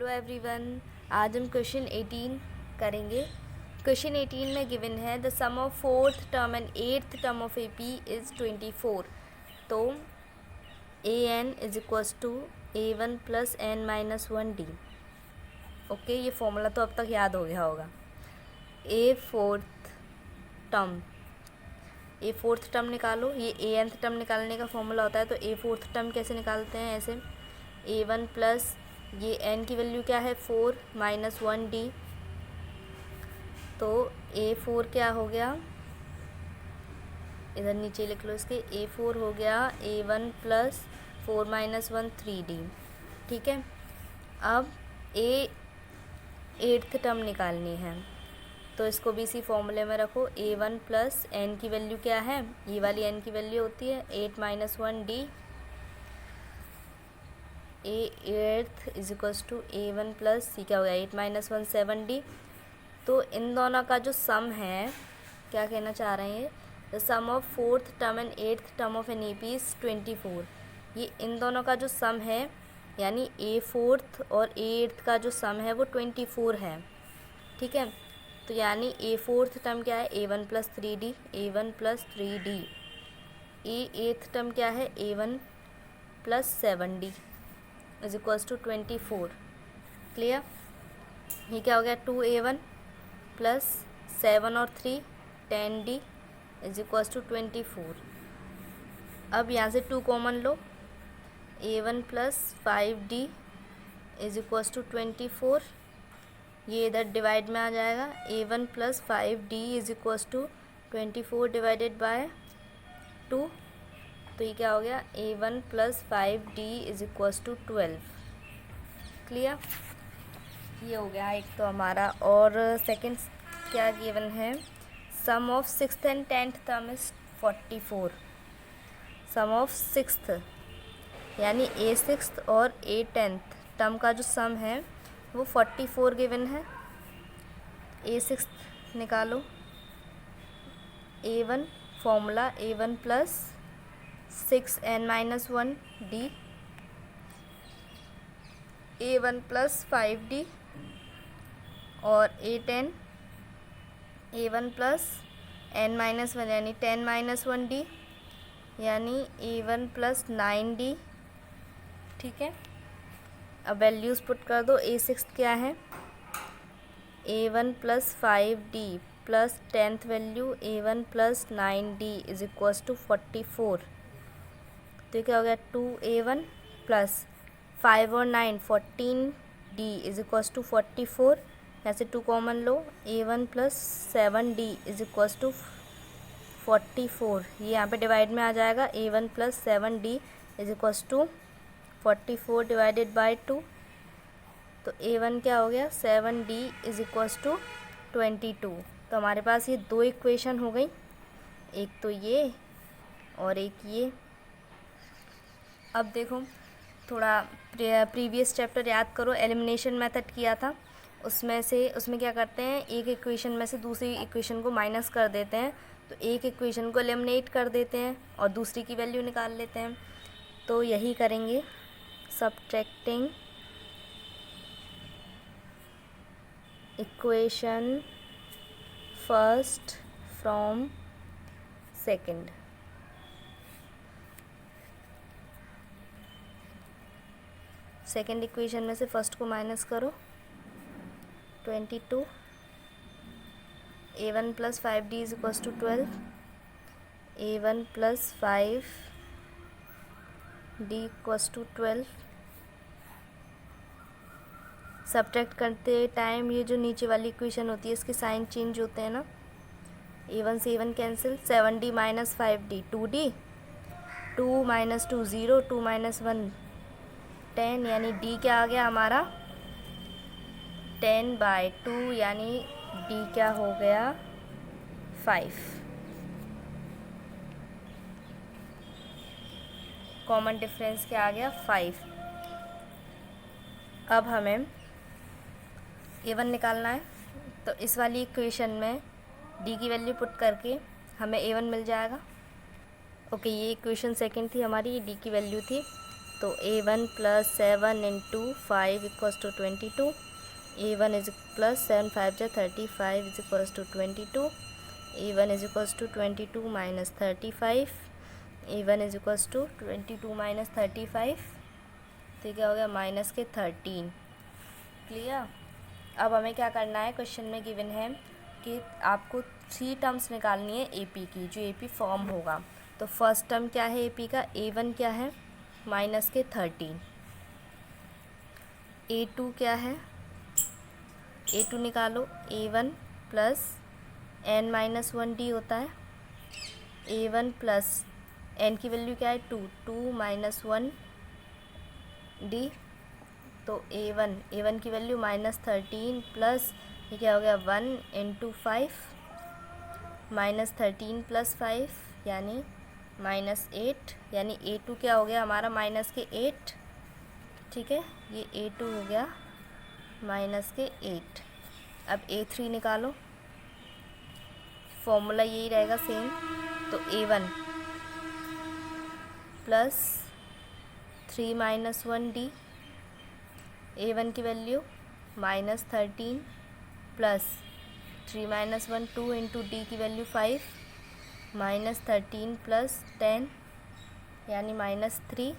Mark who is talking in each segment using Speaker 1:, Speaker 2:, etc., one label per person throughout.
Speaker 1: Hello everyone, आज हम question 18 करेंगे। क्वेश्चन 18 में गिवन है the sum of fourth term and eighth term of A P is 24। तो A N is equals to A one plus N minus one D. Okay, ये formula तो अब तक याद हो गया होगा। ए फोर्थ टर्म निकालो, ये ए एनथ टर्म निकालने का फॉर्मूला होता है। तो ए फोर्थ टर्म कैसे निकालते हैं? ऐसे ए वन प्लस ये n की वैल्यू क्या है 4 माइनस वन डी। तो ए फोर क्या हो गया, इधर नीचे लिख लो इसके, ए फोर हो गया A one plus 4 minus one 3D। ठीक है, अब ए एट्थ टर्म निकालनी है तो इसको भी इसी फॉर्मूले में रखो। ए वन प्लस एन की वैल्यू क्या है, ये वाली एन की वैल्यू होती है 8 minus one D. A eighth is equals to A one plus C क्या हो गया 8 माइनस वन 7D। तो इन दोनों का जो सम है, क्या कहना चाह रहे हैं, the sum of fourth term and eighth term of an A P is 24। ये इन दोनों का जो सम है, यानी ए फोर्थ और ए एट्थ का जो सम है वो 24 है। ठीक है, तो यानी ए फोर्थ टर्म क्या है A one plus 3D, A one plus 3D। A eighth term क्या है A one plus 7D is equals to 24। Clear? ये क्या हो गया 2A1 प्लस 7 और 3 10D इज इक्वल्स टू 24। अब यहाँ से 2 कॉमन लो, A1 plus 5D is equals to 24। ये इधर डिवाइड में आ जाएगा, A1 plus 5D is equals to 24 divided by 2। तो ये क्या हो गया A1 plus 5D is equals to 12। Clear? ये हो गया एक तो हमारा। और सेकंड क्या गिवन है, sum of sixth and tenth term is 44। Sum of sixth यानी ए सिक्स्थ और ए टेंथ टर्म का जो सम है वो 44 गिवन है। ए सिक्स्थ निकालो, A1 formula A1 plus 6n minus 1D, A1 plus 5D और A10 A1 plus n minus 1 यानी 10 माइनस 1D यानी A1 प्लस 9D। ठीक है, अब वैल्यूज़ पुट कर दो। ए सिक्स क्या है A1 plus 5D plus tenth value A1 plus 9D is equals to 44। तो क्या हो गया 2A1 प्लस 5 और 9 14D इज इक्वल्स टू 44। यहाँ से 2 कॉमन लो, A1 plus 7D is equals to 44। ये यहाँ पे डिवाइड में आ जाएगा, A1 plus 7D is equals to 44 divided by 2। तो A1 क्या हो गया 7D इज इक्वल्स टू 22। तो हमारे पास ये 2 इक्वेशन हो गई, एक तो ये और एक ये। अब देखो, थोड़ा प्रीवियस चैप्टर याद करो, एलिमिनेशन मेथड किया था। उसमें क्या करते हैं, एक इक्वेशन में से दूसरी इक्वेशन को माइनस कर देते हैं। तो एक इक्वेशन को एलिमिनेट कर देते हैं और दूसरी की वैल्यू निकाल लेते हैं। तो यही करेंगे, subtracting equation first from second. Second equation में से फर्स्ट को माइनस करो, 22। A1 plus 5D is equals to 12, A1 plus 5D equals to 12। Subtract करते टाइम ये जो नीचे वाली इक्वेशन होती है इसके साइन चेंज होते हैं ना, A1 से A1 cancel, 7D minus 5D 2D, 2 minus 2 0, 2 minus 1 10 यानी D क्या आ गया हमारा 10 बाई 2 यानी D क्या हो गया 5। कॉमन डिफरेंस क्या आ गया 5। अब हमें A1 निकालना है, तो इस वाली इक्वेशन में D की वैल्यू पुट करके हमें A1 मिल जाएगा। ओके, ये इक्वेशन सेकंड थी हमारी, ये D की वैल्यू थी। तो A1 plus 7 into 5 equals to 22। A1 is plus 7 5 जा 35 is equals to 22। A1 is equals to 22 minus 35। A1 is equals to 22 minus 35, तो क्या हो गया माइनस के 13। क्लियर। अब हमें क्या करना है, क्वेश्चन में गिवन है कि आपको 3 टर्म्स निकालनी है AP की, जो AP फॉर्म होगा। तो फर्स्ट टर्म क्या है AP का, A1 क्या है माइनस के 13। A2 क्या है, A2 निकालो, A1 plus n minus 1D होता है। A1 प्लस n की वैल्यू क्या है 2 माइनस 1D, तो A1 की वैल्यू माइनस 13 प्लस ये क्या हो गया 1 इंटू 5 माइनस 13 प्लस 5 यानी माइनस 8, यानी A2 क्या हो गया हमारा माइनस के 8। ठीक है, ये A2 हो गया माइनस के 8। अब A3 निकालो, फॉर्मूला यही रहेगा सेम। तो A1 plus 3 minus 1D, A1 की value minus 13 plus 3 minus 1 2 into D की वैल्यू 5 माइनस 13 प्लस 10 यानी माइनस 3।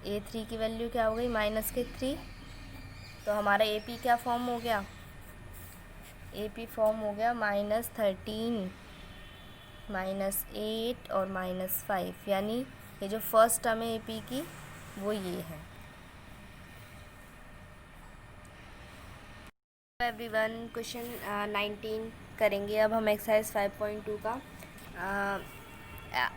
Speaker 1: A3 की वैल्यू क्या हो गई माइनस के 3। तो हमारा AP क्या फॉर्म हो गया, AP फॉर्म हो गया माइनस 13 माइनस 8 और माइनस 5, यानी ये जो फर्स्ट टर्म है AP की वो ये है। एवरीवन, क्वेश्चन 19 करेंगे अब हम एक्सरसाइज 5.2 का।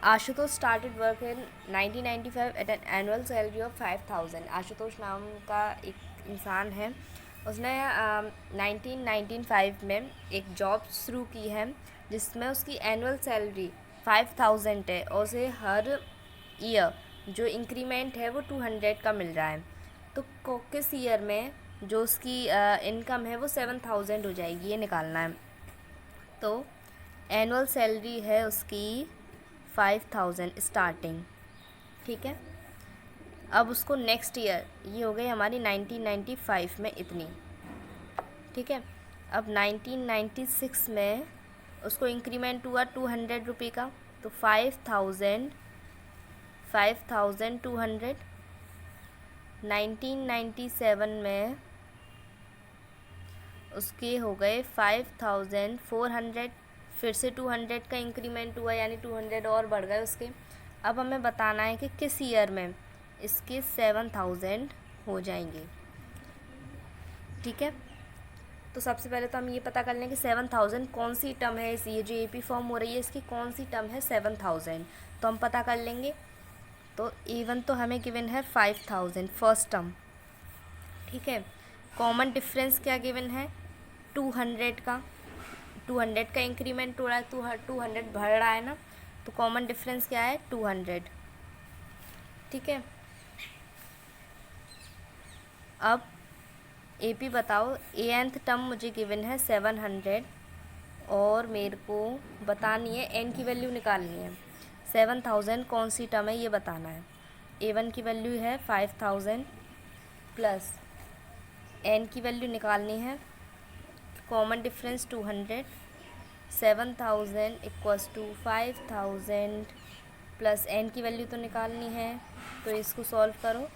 Speaker 1: Ashutosh started work in 1995 at an annual salary of 5000। Ashutosh नाम का एक इंसान है, उसने 1995 में एक जॉब शुरू की है जिसमें उसकी एनुअल सैलरी 5000 है और उसे हर ईयर जो इंक्रीमेंट है वो 200 का मिल रहा है। तो किस ईयर में जो उसकी इनकम है वो 7000 हो जाएगी, ये निकालना है। तो एनुअल सैलरी है उसकी 5000 स्टार्टिंग, ठीक है। अब उसको नेक्स्ट ईयर, ये हो गई हमारी 1995 में इतनी, ठीक है। अब 1996 में उसको इंक्रीमेंट हुआ 200 रुपये का, तो 5200। 1997 में उसके हो गए 5400, फिर से 200 का इंक्रीमेंट हुआ यानी 200 और बढ़ गए उसके। अब हमें बताना है कि किस ईयर में इसके 7000 हो जाएंगे, ठीक है। तो सबसे पहले तो हम ये पता कर लें कि 7000 कौन सी टर्म है, ये जो AP फॉर्म हो रही है इसकी कौन सी टर्म है 7000, तो हम पता कर लेंगे। तो A1 तो हमें गिवन है 5000 फर्स्ट टर्म, ठीक है। कॉमन डिफरेंस क्या गिवन है 200 का, 200 का इंक्रीमेंट हो रहा है, 200 बढ़ रहा है ना, तो कॉमन डिफरेंस क्या है 200, ठीक है। अब AP बताओ, nth टर्म मुझे गिवन है 700 और मेरे को बतानी है n की वैल्यू निकालनी है। 7000 कौन सी टर्म है ये बताना है। A1 की वैल्यू है 5000 प्लस n की वैल्यू निकालनी है, common difference 200, 7000 equals to 5000 plus n की वैल्यू तो निकालनी है, तो इसको सॉल्व करो।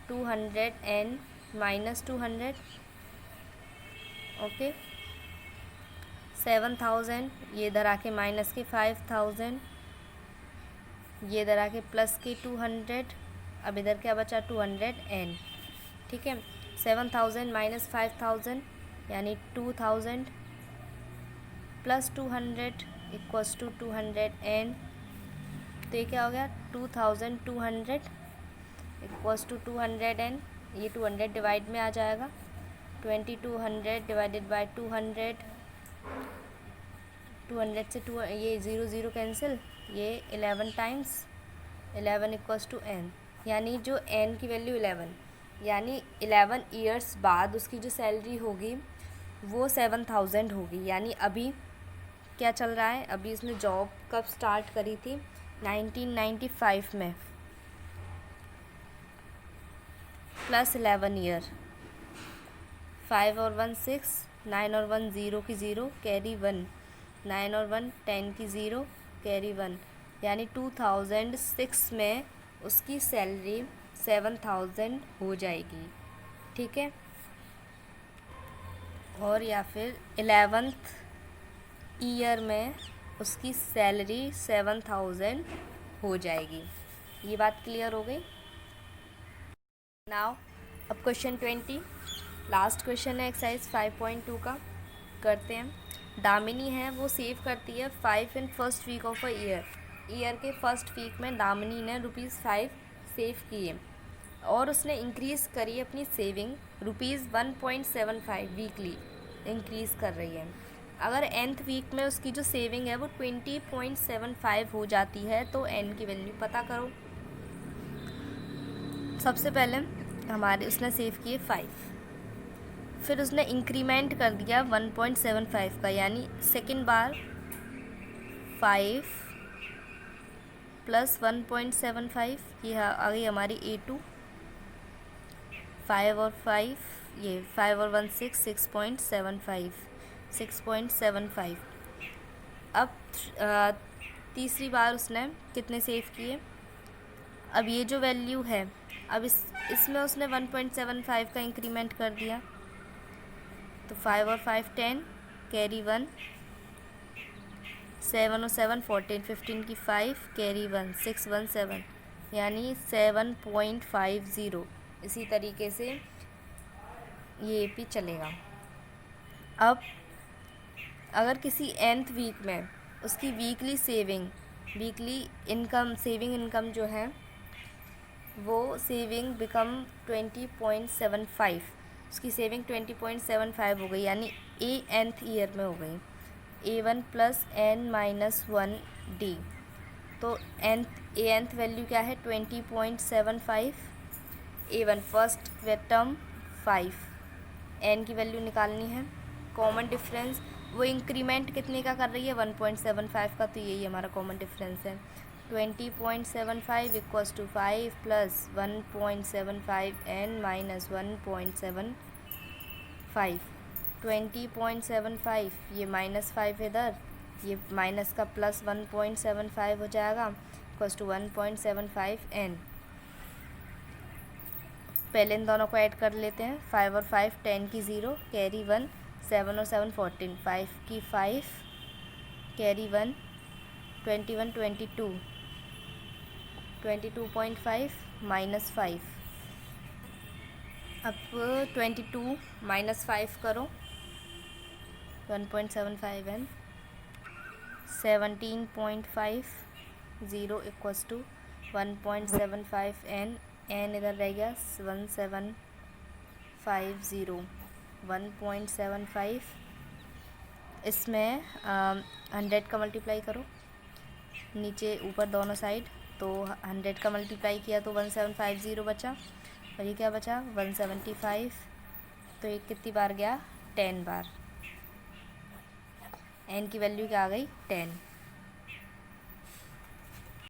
Speaker 1: 200n minus 200, okay. 7000 ये इधर आके माइनस के 5000, ये इधर आके प्लस के 200, अब इधर क्या बचा 200n, ठीक है। 7000 माइनस 5000 यानी 2000 प्लस 200 इक्वल्स टू 200n, तो ये क्या हो गया 2200 इक्वल्स टू 200n, ये 200 डिवाइड में आ जाएगा, 2200 डिवाइडेड बाय 200, 200 से 2 ये 0 0 कैंसिल, ये 11 टाइम्स 11 इक्वल्स टू n, यानी जो n की वैल्यू 11, यानी 11 ईयर्स बाद उसकी जो सैलरी होगी वो 7000 होगी। यानी अभी क्या चल रहा है, अभी इसने जॉब कब स्टार्ट करी थी 1995 में, प्लस 11 ईयर, 5 और 1 6, 9 और 1 0 की 0 कैरी 1, 9 और 1 10 की 0 कैरी 1, यानी 2006 में उसकी सैलरी 7000 हो जाएगी। ठीक है, और या फिर 11th ईयर में उसकी सैलरी 7000 हो जाएगी। ये बात क्लियर हो गई। नाउ अब क्वेश्चन 20, लास्ट क्वेश्चन है एक्सरसाइज 5.2 का, करते हैं। दामिनी है वो सेव करती है 5 in first week of a year के फर्स्ट वीक में दामिनी ने ₹5 सेव किए और उसने इंक्रीज़ करी अपनी सेविंग ₹1.75 वीकली इंक्रीज़ कर रही है। अगर nth वीक में उसकी जो सेविंग है वो 20.75 हो जाती है तो n की वैल्यू पता करो। सबसे पहले हमारे उसने सेव किए 5, फिर उसने इंक्रीमेंट कर दिया 1.75 का, यानी सेकेंड बार 5 प्लस 1.75, ये आ गई हमारी A2, 5 और 5, ये 5 और 1 6, 6.75। अब तीसरी बार उसने कितने सेव किए। अब ये जो वैल्यू है, अब इसमें उसने 1.75 का इंक्रीमेंट कर दिया, तो 5 और 5 10 कैरी 1, 7 और 7 14, 15 की 5 कैरी 1, 6 1 7, यानी 7.50। इसी तरीके से ये भी चलेगा। अब अगर किसी nth वीक में उसकी वीकली सेविंग इनकम जो है वो सेविंग बिकम 20.75, उसकी सेविंग 20.75 हो गई, यानी nth ईयर में हो गई। A1 प्लस n-1D, तो nth वैल्यू क्या है 20.75, A1 फर्स्ट टर्म 5, n की वैल्यू निकालनी है। कॉमन डिफरेंस वो इंक्रीमेंट कितने का कर रही है 1.75 का, तो यही हमारा कॉमन डिफरेंस है। 20.75 इक्वल्स टू 5 प्लस 1.75 n-1.75, 20.75, ये -5 इधर, ये माइनस का प्लस 1.75 हो जाएगा इक्वल्स टू 1.75 n। पहले इन दोनों को ऐड कर लेते हैं, 5 और 5 10 की 0 कैरी 1, 7 और 7 14, 5 की 5 कैरी 1, 21 22, 22.5 -5। अब 22 -5 करो, 1.75 n, 17.50 equals to 1.75 n, n इधर रह गया 1750, 1.75, इसमें 100 का मल्टीप्लाई करो नीचे ऊपर दोनों साइड, तो 100 का मल्टीप्लाई किया तो 1750 बचा, और ये क्या बचा 175, तो ये कितनी बार गया 10 बार, n की वैल्यू क्या आ गई 10।